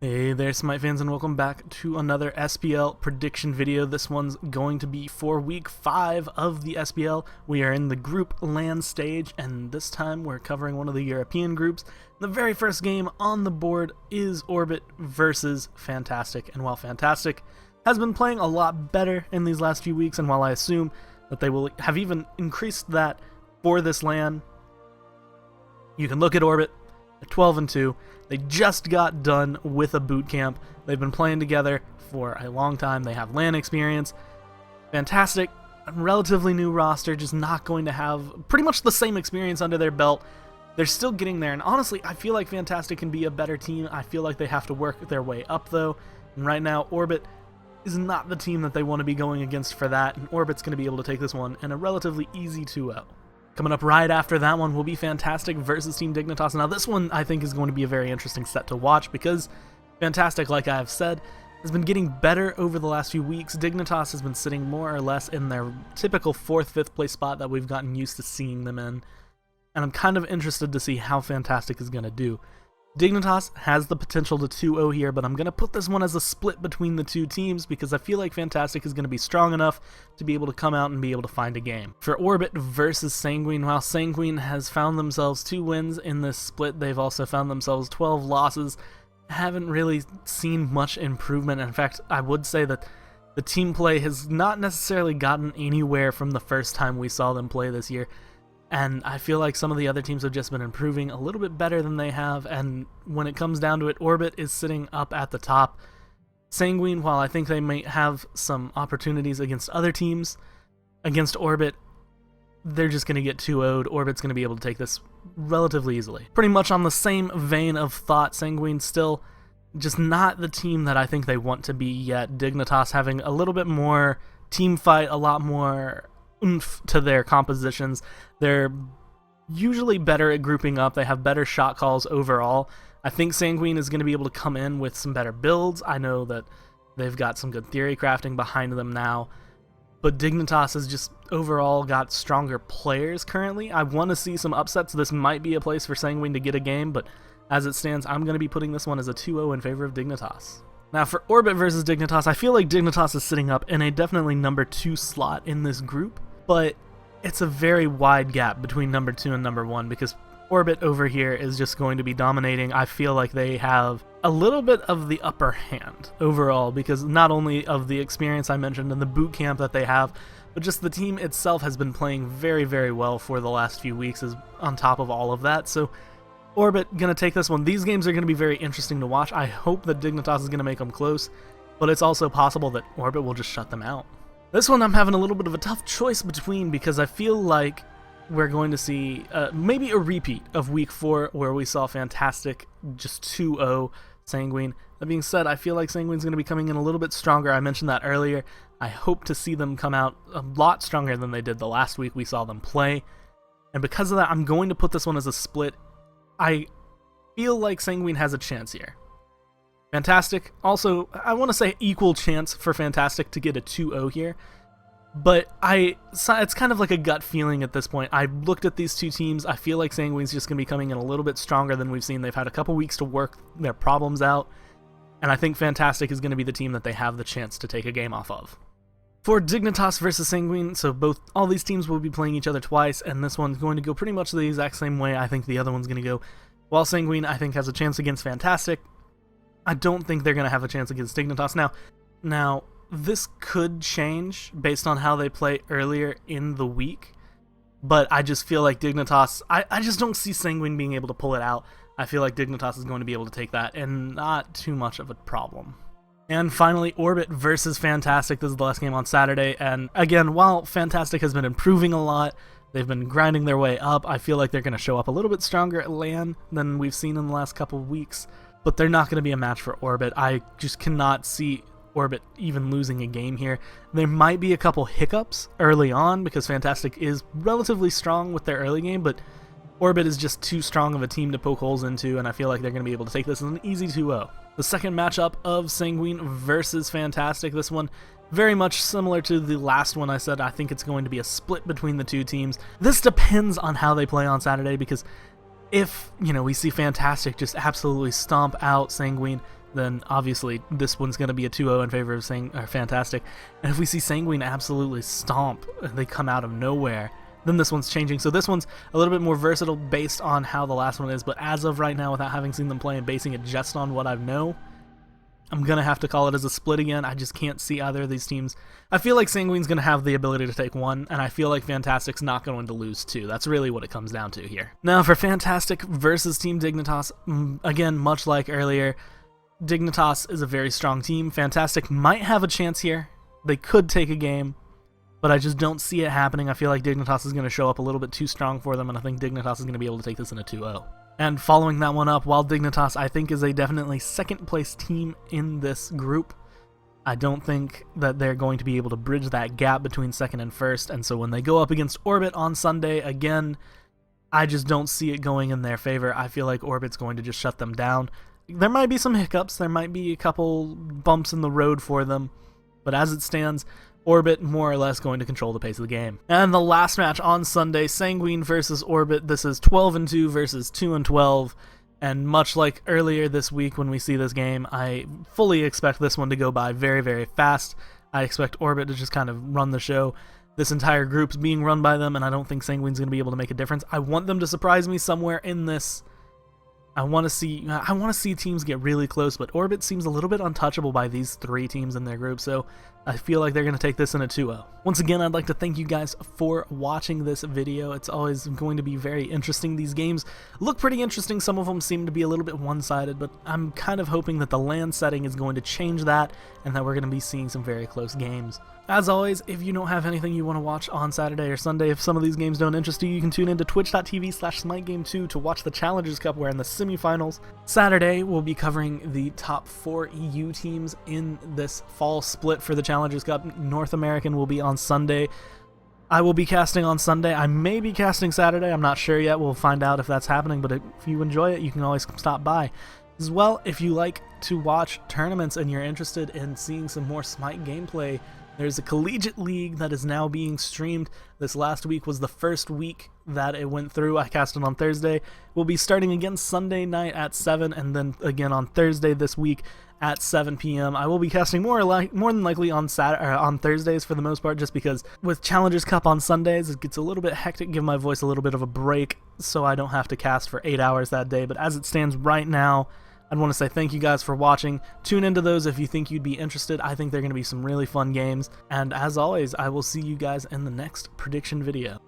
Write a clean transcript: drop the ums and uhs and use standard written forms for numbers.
Hey there, Smite fans, and welcome back to another SPL prediction video. This one's going to be for week 5 of the SPL. We are in the group LAN stage, and this time we're covering one of the European groups. The very first game on the board is Orbit versus Fantastic, and while Fantastic has been playing a lot better in these last few weeks, and while I assume that they will have even increased that for this LAN, you can look at Orbit at 12-2. They just got done with a boot camp. They've been playing together for a long time. They have LAN experience. Fantastic, relatively new roster, just not going to have pretty much the same experience under their belt. They're still getting there, and honestly, I feel like Fantastic can be a better team. I feel like they have to work their way up, though. And right now, Orbit is not the team that they want to be going against for that, and Orbit's going to be able to take this one in a relatively easy 2-0. Coming up right after that one will be Fantastic versus Team Dignitas. Now this one I think is going to be a very interesting set to watch because Fantastic, like I have said, has been getting better over the last few weeks. Dignitas has been sitting more or less in their typical 4th, 5th place spot that we've gotten used to seeing them in. And I'm kind of interested to see how Fantastic is going to do. Dignitas has the potential to 2-0 here, but I'm going to put this one as a split between the two teams because I feel like Fantastic is going to be strong enough to be able to come out and be able to find a game. For Orbit versus Sanguine, while Sanguine has found themselves 2 wins in this split, they've also found themselves 12 losses. Haven't really seen much improvement. In fact, I would say that the team play has not necessarily gotten anywhere from the first time we saw them play this year. And I feel like some of the other teams have just been improving a little bit better than they have, and when it comes down to it, Orbit is sitting up at the top. Sanguine, while I think they might have some opportunities against other teams, against Orbit, they're just going to get 2-0'd. Orbit's going to be able to take this relatively easily. Pretty much on the same vein of thought, Sanguine still just not the team that I think they want to be yet. Dignitas having a little bit more team fight, a lot more oomph to their compositions. They're usually better at grouping up. They have better shot calls overall. I think Sanguine is going to be able to come in with some better builds. I know that they've got some good theory crafting behind them now, but Dignitas has just overall got stronger players currently. I want to see some upsets. This might be a place for Sanguine to get a game, but as it stands, I'm going to be putting this one as a 2-0 in favor of Dignitas. Now for Orbit versus Dignitas, I feel like Dignitas is sitting up in a definitely number 2 slot in this group, but it's a very wide gap between number 2 and number 1 because Orbit over here is just going to be dominating. I feel like they have a little bit of the upper hand overall because not only of the experience I mentioned and the boot camp that they have, but just the team itself has been playing very, very well for the last few weeks is on top of all of that. So Orbit going to take this one. These games are going to be very interesting to watch. I hope that Dignitas is going to make them close, but it's also possible that Orbit will just shut them out. This one I'm having a little bit of a tough choice between because I feel like we're going to see maybe a repeat of week 4 where we saw Fantastic just 2-0 Sanguine. That being said, I feel like Sanguine's going to be coming in a little bit stronger. I mentioned that earlier. I hope to see them come out a lot stronger than they did the last week we saw them play. And because of that, I'm going to put this one as a split. I feel like Sanguine has a chance here. Fantastic, also, I want to say equal chance for Fantastic to get a 2-0 here, but it's kind of like a gut feeling at this point. I looked at these two teams, I feel like Sanguine's just going to be coming in a little bit stronger than we've seen. They've had a couple weeks to work their problems out, and I think Fantastic is going to be the team that they have the chance to take a game off of. For Dignitas versus Sanguine, so all these teams will be playing each other twice, and this one's going to go pretty much the exact same way I think the other one's going to go. While Sanguine, I think, has a chance against Fantastic, I don't think they're going to have a chance against Dignitas. Now, this could change based on how they play earlier in the week, but I just feel like Dignitas, I just don't see Sanguine being able to pull it out. I feel like Dignitas is going to be able to take that, and not too much of a problem. And finally, Orbit versus Fantastic. This is the last game on Saturday, and again, while Fantastic has been improving a lot, they've been grinding their way up, I feel like they're going to show up a little bit stronger at LAN than we've seen in the last couple of weeks. But they're not going to be a match for Orbit. I just cannot see Orbit even losing a game here. There might be a couple hiccups early on because Fantastic is relatively strong with their early game, but Orbit is just too strong of a team to poke holes into, and I feel like they're going to be able to take this as an easy 2-0. The second matchup of Sanguine versus Fantastic, this one very much similar to the last one I said. I think it's going to be a split between the two teams. This depends on how they play on Saturday because if, we see Fantastic just absolutely stomp out Sanguine, then obviously this one's going to be a 2-0 in favor of Fantastic. And if we see Sanguine absolutely stomp, they come out of nowhere, then this one's changing. So this one's a little bit more versatile based on how the last one is, but as of right now, without having seen them play and basing it just on what I know, I'm going to have to call it as a split again. I just can't see either of these teams. I feel like Sanguine's going to have the ability to take one, and I feel like Fantastic's not going to lose two. That's really what it comes down to here. Now for Fantastic versus Team Dignitas, again, much like earlier, Dignitas is a very strong team. Fantastic might have a chance here. They could take a game, but I just don't see it happening. I feel like Dignitas is going to show up a little bit too strong for them, and I think Dignitas is going to be able to take this in a 2-0. And following that one up, while Dignitas I think is a definitely second place team in this group, I don't think that they're going to be able to bridge that gap between second and first, and so when they go up against Orbit on Sunday, again, I just don't see it going in their favor. I feel like Orbit's going to just shut them down. There might be some hiccups, there might be a couple bumps in the road for them, but as it stands, Orbit more or less going to control the pace of the game. And the last match on Sunday, Sanguine versus Orbit. This is 12-2 versus 2-12, and much like earlier this week when we see this game, I fully expect this one to go by very, very fast. I expect Orbit to just kind of run the show. This entire group's being run by them, and I don't think Sanguine's going to be able to make a difference. I want them to surprise me somewhere in this. I want to see teams get really close, but Orbit seems a little bit untouchable by these three teams in their group, so I feel like they're going to take this in a 2-0. Once again, I'd like to thank you guys for watching this video. It's always going to be very interesting. These games look pretty interesting. Some of them seem to be a little bit one-sided, but I'm kind of hoping that the LAN setting is going to change that and that we're going to be seeing some very close games. As always, if you don't have anything you want to watch on Saturday or Sunday, if some of these games don't interest you, you can tune into twitch.tv/SmiteGame2 to watch the Challengers Cup. We're in the semifinals. Saturday, we'll be covering the top 4 EU teams in this fall split for the Challengers Cup. North American will be on Sunday. I will be casting on Sunday. I may be casting Saturday. I'm not sure yet. We'll find out if that's happening, but if you enjoy it, you can always stop by. As well, if you like to watch tournaments and you're interested in seeing some more Smite gameplay, there's a collegiate league that is now being streamed. This last week was the first week that it went through. I cast it on Thursday. We'll be starting again Sunday night at 7, and then again on Thursday this week at 7 p.m. I will be casting more than likely on Thursdays for the most part, just because with Challengers Cup on Sundays, it gets a little bit hectic. Give my voice a little bit of a break so I don't have to cast for 8 hours that day. But as it stands right now, I'd want to say thank you guys for watching. Tune into those if you think you'd be interested. I think they're going to be some really fun games. And as always, I will see you guys in the next prediction video.